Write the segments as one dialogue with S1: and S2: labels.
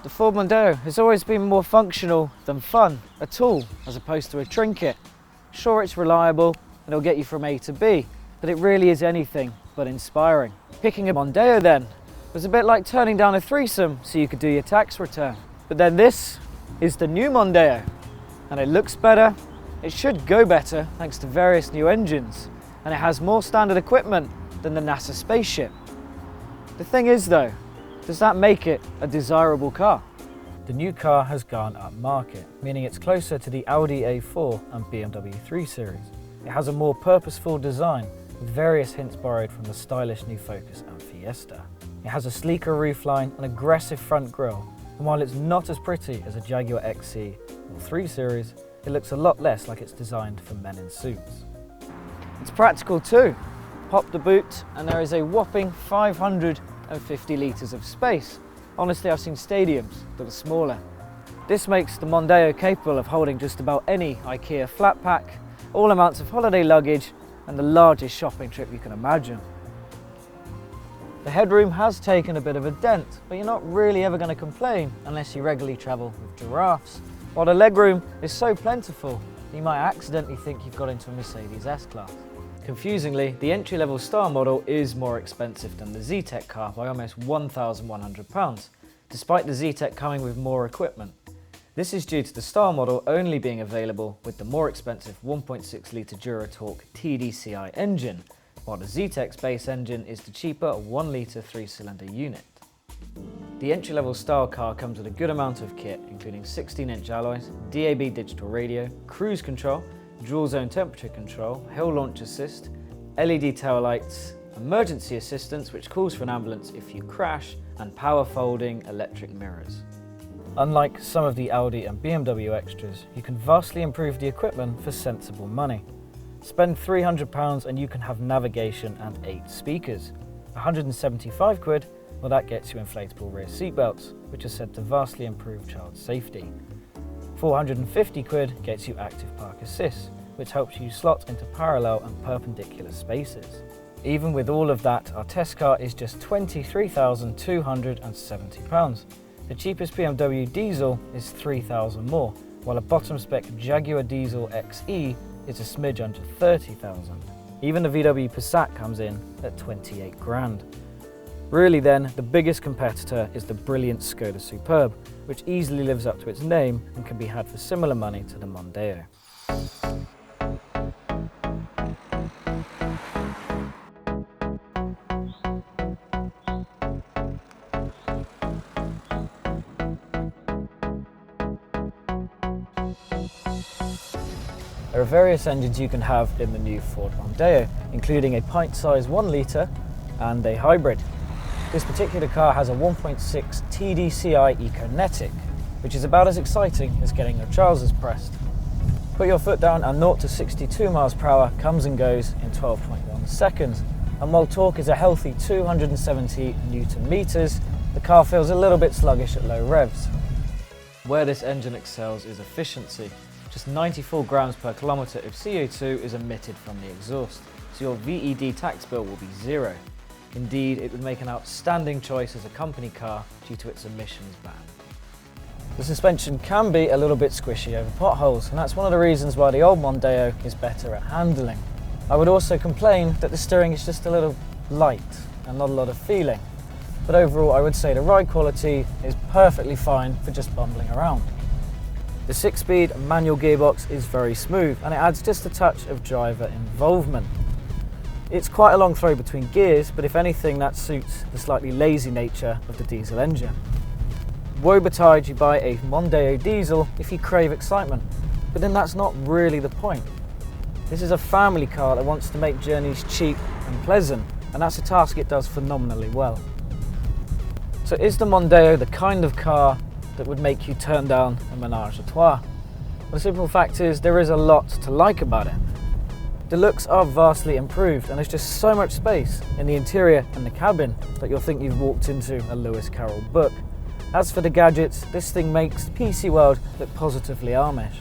S1: The Ford Mondeo has always been more functional than fun, a tool as opposed to a trinket. Sure, it's reliable and it'll get you from A to B, but it really is anything but inspiring. Picking a Mondeo then was a bit like turning down a threesome so you could do your tax return. But then this is the new Mondeo, and it looks better, it should go better thanks to various new engines, and it has more standard equipment than the NASA spaceship. The thing is though, does that make it a desirable car? The new car has gone upmarket, meaning it's closer to the Audi A4 and BMW 3 Series. It has a more purposeful design, with various hints borrowed from the stylish new Focus and Fiesta. It has a sleeker roofline and aggressive front grille, and while it's not as pretty as a Jaguar XE or 3 Series, it looks a lot less like it's designed for men in suits. It's practical too. Pop the boot and there is a whopping 550 litres of space. Honestly, I've seen stadiums that are smaller. This makes the Mondeo capable of holding just about any IKEA flat pack, all amounts of holiday luggage, and the largest shopping trip you can imagine. The headroom has taken a bit of a dent, but you're not really ever going to complain unless you regularly travel with giraffes. While the legroom is so plentiful that you might accidentally think you've got into a Mercedes S-Class. Confusingly, the entry-level Star model is more expensive than the Z-Tech car by almost £1,100, despite the Z-Tech coming with more equipment. This is due to the Star model only being available with the more expensive 1.6 litre Duratorque TDCi engine, while the Z-Tech's base engine is the cheaper 1 litre 3-cylinder unit. The entry-level style car comes with a good amount of kit, including 16-inch alloys, DAB digital radio, cruise control, dual zone temperature control, hill launch assist, LED tail lights, emergency assistance which calls for an ambulance if you crash, and power folding electric mirrors. Unlike some of the Audi and BMW extras, you can vastly improve the equipment for sensible money. Spend £300 and you can have navigation and 8 speakers. 175 quid, well, that gets you inflatable rear seatbelts, which are said to vastly improve child safety. 450 quid gets you active park assist, which helps you slot into parallel and perpendicular spaces. Even with all of that, our test car is just £23,270. The cheapest BMW diesel is £3,000 more, while a bottom spec Jaguar diesel XE is a smidge under £30,000. Even the VW Passat comes in at 28 grand. Really then, the biggest competitor is the brilliant Skoda Superb, which easily lives up to its name and can be had for similar money to the Mondeo. There are various engines you can have in the new Ford Mondeo, including a pint-sized 1 litre and a hybrid. This particular car has a 1.6 TDCi Econetic, which is about as exciting as getting your trousers pressed. Put your foot down and 0 to 62 miles per hour comes and goes in 12.1 seconds. And while torque is a healthy 270 Newton meters, the car feels a little bit sluggish at low revs. Where this engine excels is efficiency. Just 94 grams per kilometre of CO2 is emitted from the exhaust, so your VED tax bill will be zero. Indeed, it would make an outstanding choice as a company car due to its emissions ban. The suspension can be a little bit squishy over potholes, and that's one of the reasons why the old Mondeo is better at handling. I would also complain that the steering is just a little light and not a lot of feeling. But overall, I would say the ride quality is perfectly fine for just bumbling around. The 6-speed manual gearbox is very smooth and it adds just a touch of driver involvement. It's quite a long throw between gears, but if anything that suits the slightly lazy nature of the diesel engine. Woe betide you buy a Mondeo diesel if you crave excitement, but then that's not really the point. This is a family car that wants to make journeys cheap and pleasant, and that's a task it does phenomenally well. So is the Mondeo the kind of car that would make you turn down a menage a trois? Well, the simple fact is there is a lot to like about it. The looks are vastly improved and there's just so much space in the interior and the cabin that you'll think you've walked into a Lewis Carroll book. As for the gadgets, this thing makes the PC world look positively Amish.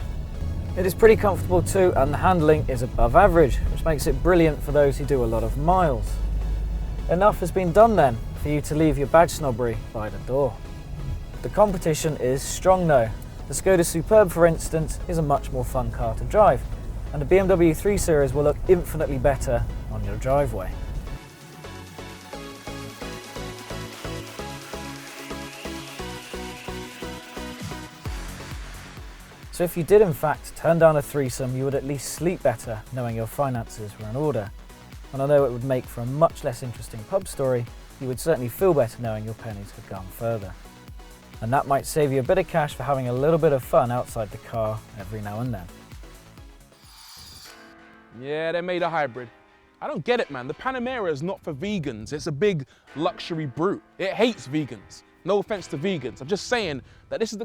S1: It is pretty comfortable too, and the handling is above average, which makes it brilliant for those who do a lot of miles. Enough has been done then for you to leave your badge snobbery by the door. The competition is strong though. The Skoda Superb, for instance, is a much more fun car to drive, and the BMW 3 Series will look infinitely better on your driveway. So if you did in fact turn down a threesome, you would at least sleep better knowing your finances were in order. And although it would make for a much less interesting pub story, you would certainly feel better knowing your pennies had gone further. And that might save you a bit of cash for having a little bit of fun outside the car every now and then.
S2: Yeah, they made a hybrid. I don't get it, man. The Panamera is not for vegans. It's a big luxury brute. It hates vegans. No offense to vegans. I'm just saying that this is the